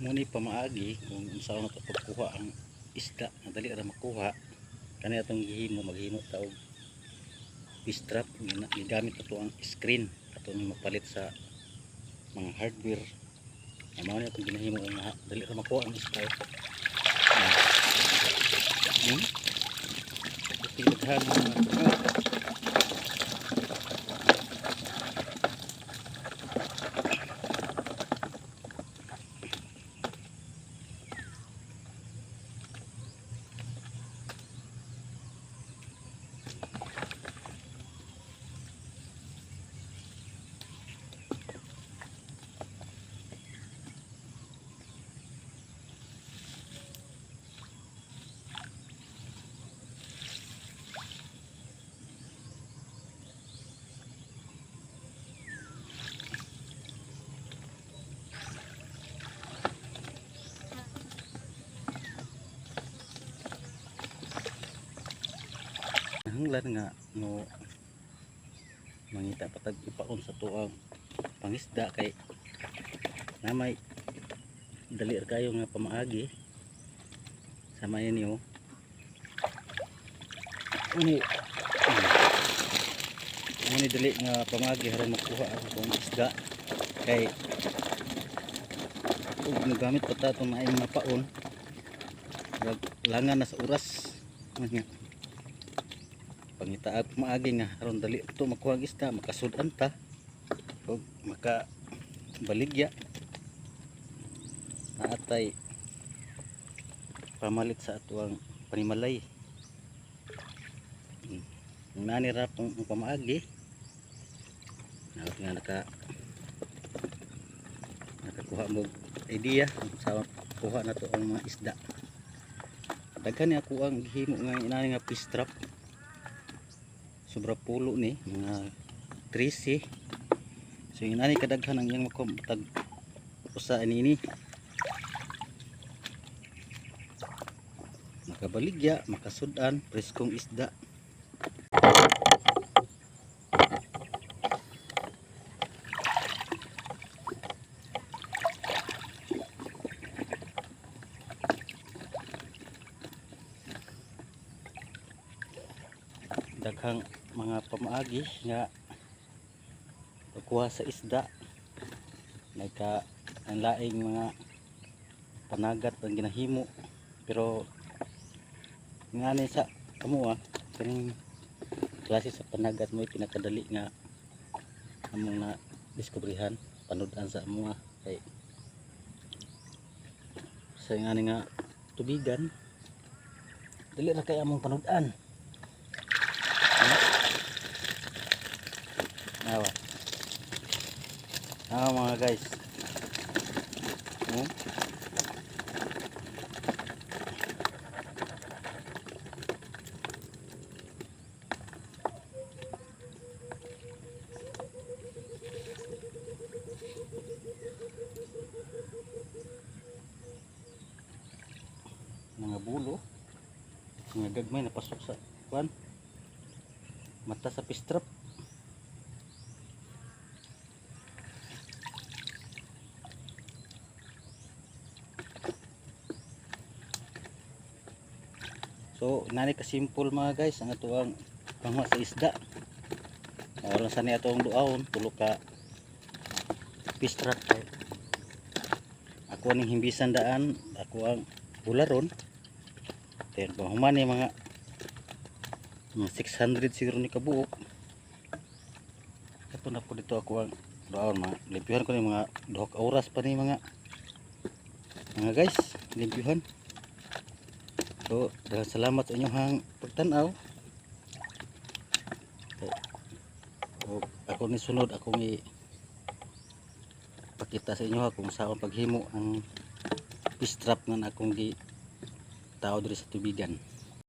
Muni pamaagi kung saan nato pagkuha ang isda na dali ra makuha kani atong gihimo maghimo ta og fish trap. Gigamit ato ang screen atong mapalit sa mga hardware. Mao ni atong ginahimo nga dali ra makuha ang isda. Tingnan mo. Hanglan nga no mangita patag ipaon sa tuang pangisda kay namay dali ra kayo nga pamaagi samayan niyo ini dali nga pamaagi haron makuha ang isda kay ug nagamit pa ta itong maayong mapaon langan na sa oras nga pangitaag maagi nga aron dali ito makuha ang isda makasudan ta ug makabaligya naatay pamalit sa atuang panimalay. Nani ra pong pamaagi nga nakakuha mo idea sa kuha na to ang mga isda. Daghan ni ako ang gihimo nga inani nga fish trap. Sobra pulo ni mga 13. So inani kadaghan ang iyang makontag usa anini. Makabaligya, makasudan, preskong isda. Daghang mga pamaagi nga pagkuha sa isda nagka ang laing mga panagat ang ginahimo pero ngani sa kamuha kaning klase sa panagat mo pinakadali nga among na diskubrihan panudan sa mga kay sa ngani nga tubigan dali ra kay among panudan. Mga guys mga bulo mga gagmay napasok sa kuan mata sa fish trap. So nani ka simple mga guys ang atuang pangwa sa isda. Wala sa ni atong duawon tulo ka fish trap. Ako ning himbisan daan ako ang bularon. Then human ni mga 600 siguro ni kabuok. Ito na po dito ako ang duawon mga limpyuhan ko ni mga 2 oras pa ni mga guys limpyuhan. So, salamat sa inyong pagtanaw. Ako ni sunod akong ipakita sa inyo kung saan paghimo ang fish trap nga akong gi tao diri sa tubigan.